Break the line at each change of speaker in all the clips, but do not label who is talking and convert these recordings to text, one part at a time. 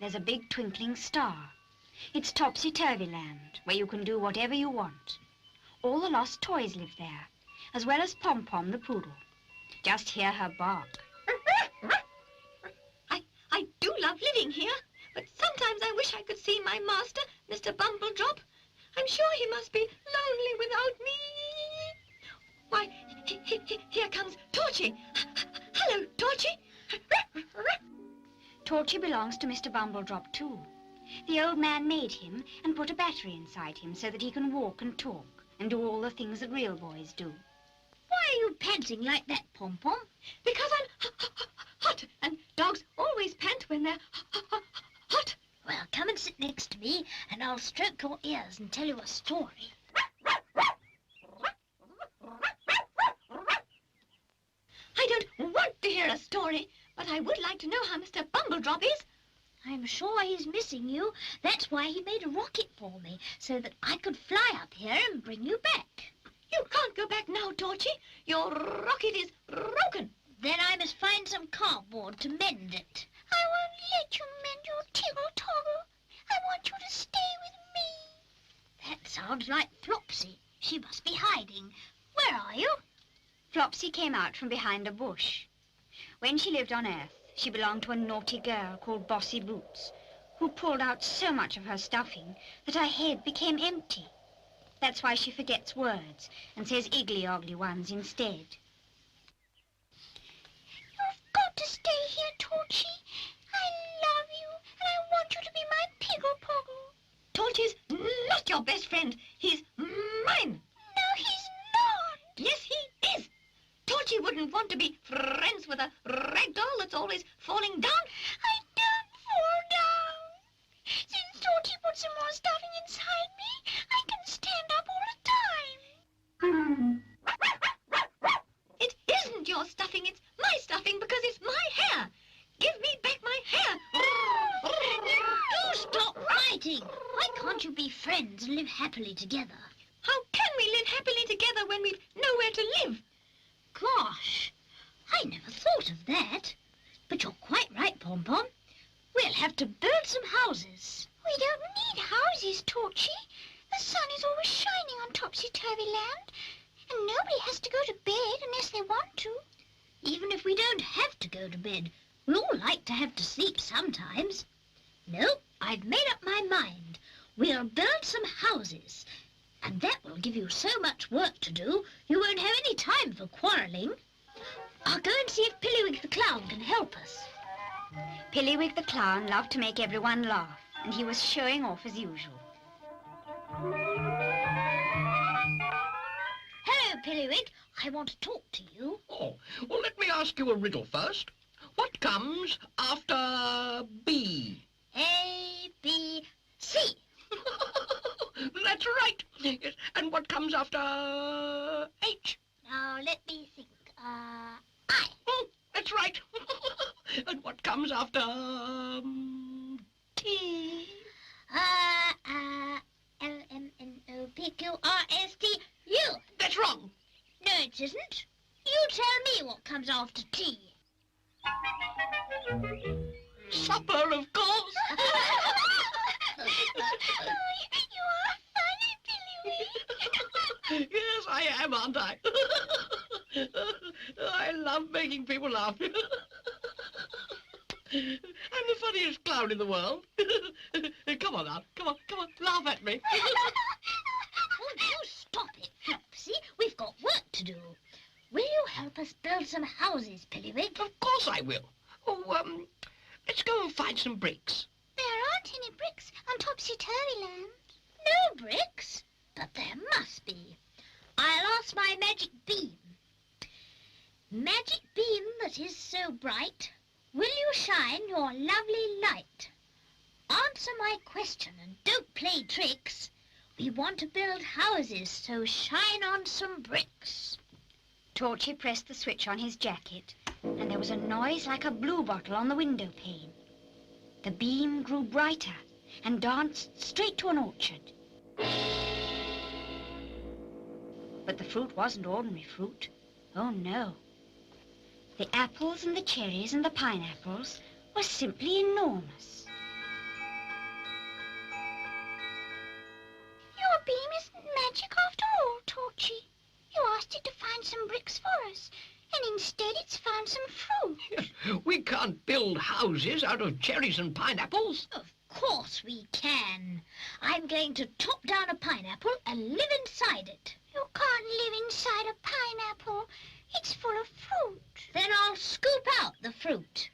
there's a big twinkling star. It's topsy-turvy land, where you can do whatever you want. All the lost toys live there, as well as Pom-Pom the poodle. Just hear her bark.
I do love living here, but sometimes I wish I could see my master, Mr. Bumbledrop. I'm sure he must be lonely without me. Why, here comes Torchy. Hello, Torchy.
Torchy belongs to Mr. Bumbledrop too. The old man made him and put a battery inside him so that he can walk and talk and do all the things that real boys do.
Why are you panting like that, Pom-Pom?
Because I'm hot, and dogs always pant when they're hot.
Well, come and sit next to me, and I'll stroke your ears and tell you a story.
I don't want to hear a story, but I would like to know how Mr. Bumbledrop is.
I'm sure he's missing you. That's why he made a rocket for me, so that I could fly up here and bring you back.
You can't go back now, Torchy. Your rocket is broken.
Then I must find some cardboard to mend it.
I won't let you mend your tiggle-toggle. I want you to stay with me.
That sounds like Flopsy. She must be hiding. Where are you?
Flopsy came out from behind a bush. When she lived on Earth, she belonged to a naughty girl called Bossy Boots, who pulled out so much of her stuffing that her head became empty. That's why she forgets words and says iggly-oggly ones instead.
You've got to stay here, Torchy. I love you, and I want you to be my piggle-poggle.
Torchy's not your best friend. He's mine.
No, he's not.
Yes, he is. Torchy wouldn't want to be friends with a rag doll that's always falling down.
I don't fall down. Since Torchy put some more stuffing inside me, I can stand up all the time.
It isn't your stuffing, it's my stuffing because it's my hair. Give me back my hair.
Do stop fighting. Why can't you be friends and live happily together?
How can we live happily together when we've nowhere to live?
Gosh, I never thought of that. But you're quite right, Pom-Pom. We'll have to build some houses.
We don't need houses, Torchy. The sun is always shining on topsy-turvy land, and nobody has to go to bed unless they want to.
Even if we don't have to go to bed, we all like to have to sleep sometimes. No, I've made up my mind. We'll build some houses, and that will give you so much work to do, you won't have any time for quarrelling. I'll go and see if Pillywig the Clown can help us.
Pillywig the Clown loved to make everyone laugh, and he was showing off as usual.
Hello, Pillywig. I want to talk to you.
Oh, well, let me ask you a riddle first. What comes after B?
A, B, C.
That's right. Yes. And what comes after H?
Now, let me think. I.
Oh, that's right. And what comes after T?
L-M-N-O-P-Q-R-S-T-U.
That's wrong.
No, it isn't. You tell me what comes after T.
Supper, of course.
You are funny, Pillywig.
Yes, I am, aren't I? I love making people laugh. I'm the funniest clown in the world. Come on now, come on, laugh at me.
Oh, you stop it, Flopsy. We've got work to do. Will you help us build some houses, Pillywig?
Of course I will. Oh, let's go and find some bricks.
There aren't any bricks on topsy-turvy land.
No bricks? But there must be. I'll ask my magic beam. Magic beam that is so bright, will you shine your lovely light? Answer my question and don't play tricks. We want to build houses, so shine on some bricks.
Torchy pressed the switch on his jacket, and there was a noise like a blue bottle on the window pane. The beam grew brighter and danced straight to an orchard. But the fruit wasn't ordinary fruit. Oh, no. The apples and the cherries and the pineapples were simply enormous.
find some bricks for us. And instead it's found some fruit.
We can't build houses out of cherries and pineapples.
Of course we can. I'm going to chop down a pineapple and live inside it.
You can't live inside a pineapple. It's full of fruit.
Then I'll scoop out the fruit.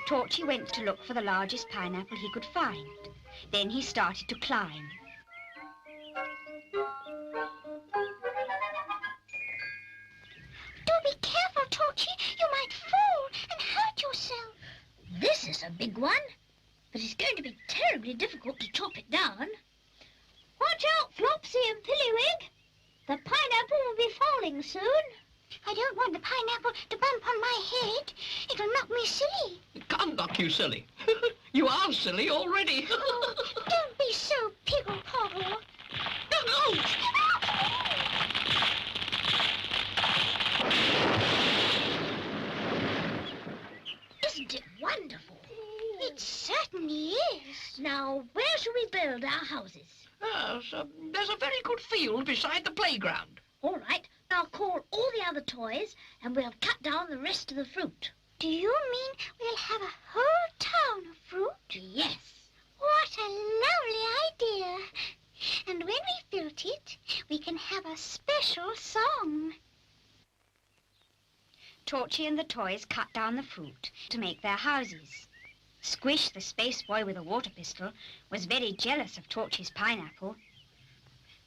Torchy went to look for the largest pineapple he could find. Then he started to climb.
Do be careful, Torchy. You might fall and hurt yourself.
This is a big one, but it's going to be terribly difficult to chop it down. Watch out, Flopsy and Pillywig. The pineapple will be falling soon.
I don't want the pineapple to bump on my head. It'll knock me silly.
It can't knock you silly. You are silly already.
Oh, don't be so piggle-poggle.
Isn't it wonderful?
It certainly is.
Now, where shall we build our houses?
There's a very good field beside the playground.
All right, I'll call all the other toys and we'll cut down the rest of the fruit.
Do you mean we'll have a whole town of fruit?
Yes.
What a lovely idea. And when we've built it, we can have a special song.
Torchy and the toys cut down the fruit to make their houses. Squish, the space boy with a water pistol, was very jealous of Torchy's pineapple.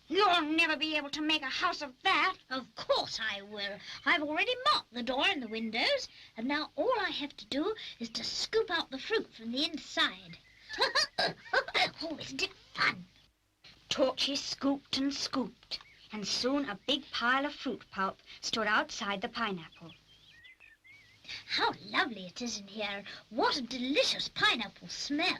You'll never be able to make a house of that.
Of course I will. I've already marked the door and the windows, and now all I have to do is to scoop out the fruit from the inside. Oh, isn't it fun?
Torchy scooped and scooped, and soon a big pile of fruit pulp stood outside the pineapple.
How lovely it is in here. What a delicious pineapple smell.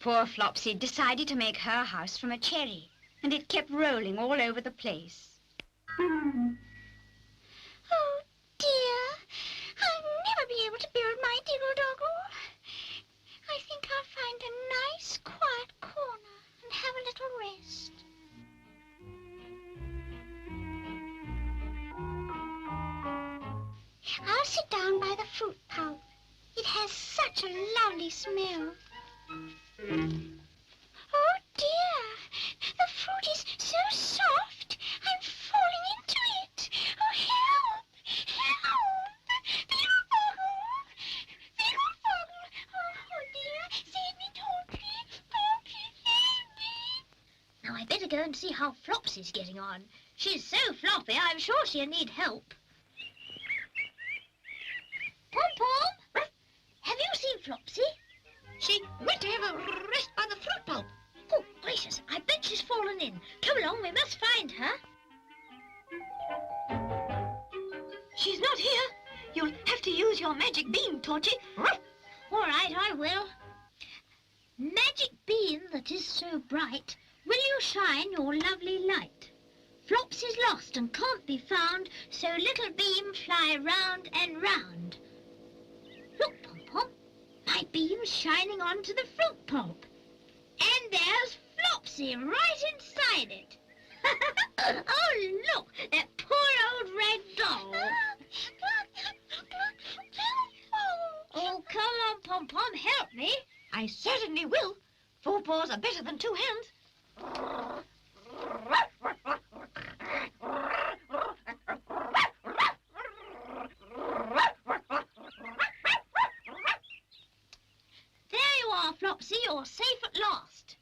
Poor Flopsy decided to make her house from a cherry, and it kept rolling all over the place.
Oh, dear. I'll never be able to build my diggle-doggle. I think I'll find a nice, quiet corner and have a little rest. I'll sit down by the fruit pulp. It has such a lovely smell. Oh, dear. The fruit is so soft. I'm falling into it. Oh, help! Help! Diggle-boggle! Diggle-boggle! Oh, dear. Save me, Torchy. Torchy, save me.
Now I better go and see how Flopsy's getting on. She's so floppy, I'm sure she'll need help. Pom-Pom, have you seen Flopsy?
She went to have a rest by the fruit pulp.
Oh, gracious, I bet she's fallen in. Come along, we must find her.
She's not here. You'll have to use your magic beam, Torchy.
All right, I will. Magic beam that is so bright, will you shine your lovely light? Flopsy's lost and can't be found, so little beam fly round and round. Look, Pom-Pom, my beam's shining onto the fruit pulp. And there's Flopsy right inside it. Oh, look, that poor old red doll. Oh, come on, Pom-Pom, help me.
I certainly will. 4 paws are better than 2 hands.
There you are, Flopsy, you're safe at last.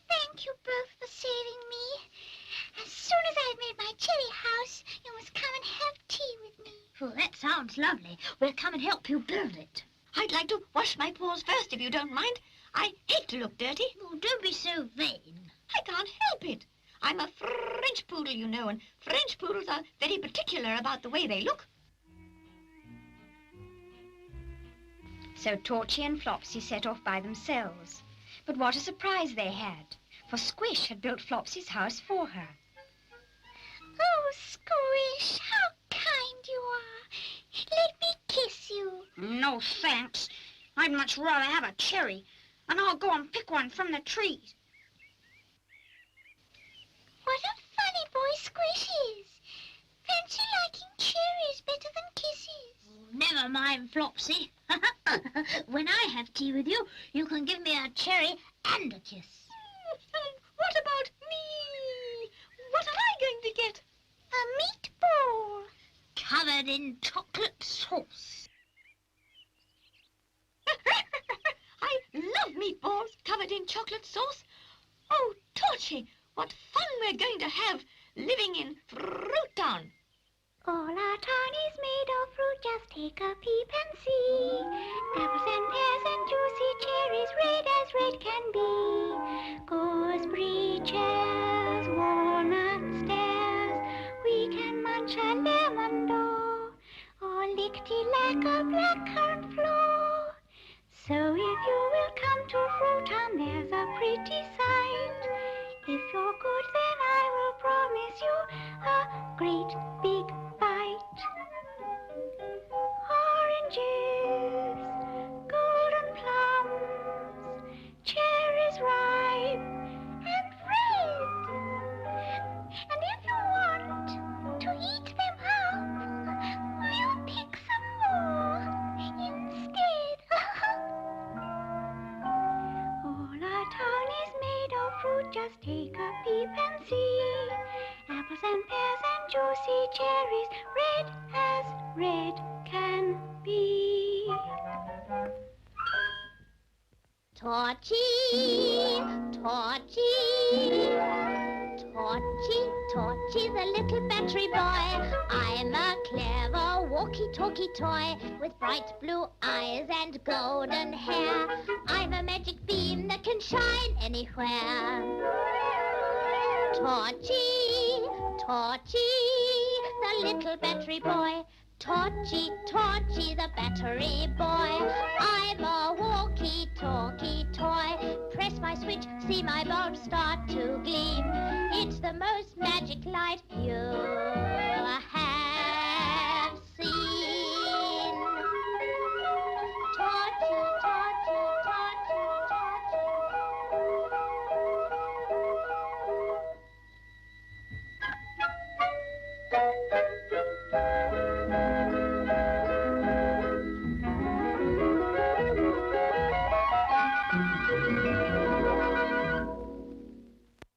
Thank you both for saving me. As soon as I've made my cherry house, you must come and have tea with me.
Oh, that sounds lovely. We'll come and help you build it.
I'd like to wash my paws first, if you don't mind. I hate to look dirty.
Oh, don't be so vain.
I can't help it. I'm a French poodle, you know, and French poodles are very particular about the way they look.
So Torchy and Flopsy set off by themselves. But what a surprise they had, for Squish had built Flopsy's house for her.
Oh, Squish, how kind you are. Let me kiss you.
No, thanks. I'd much rather have a cherry, and I'll go and pick one from the tree.
What a funny boy Squish is. Fancy liking cherries better than kisses.
Never mind, Flopsy. When I have tea with you, you can give me a cherry and a kiss.
What about me? What am I going to get?
A meatball.
Covered in chocolate sauce.
I love meatballs covered in chocolate sauce. Oh, Torchy, what fun we're going to have living in Frutown.
All our town is made of fruit, just take a peep and see. Apples and pears and juicy cherries, red as red can be. Gooseberry cherries, walnut stairs, we can munch a lemon dough, or lickety-lack a blackcurrant floor. So if you will come to Frutown, there's a pretty sight. If you're good, then I will promise you a great big bite. Oranges, golden plums, cherries ripe and red. And if you want to eat them up, we'll pick some more instead. All our town is made of fruit, just take a peep and see. Apples and pears and juicy cherries, red as red can be.
Torchy, Torchy, Torchy, Torchy, the little battery boy. I'm a clever walkie-talkie toy with bright blue eyes and golden hair. I'm a magic beam that can shine anywhere. Torchy, Torchy, the little battery boy. Torchy, Torchy, the battery boy. I'm a walkie-talkie toy. Press my switch, see my bulb start to gleam. It's the most magic light you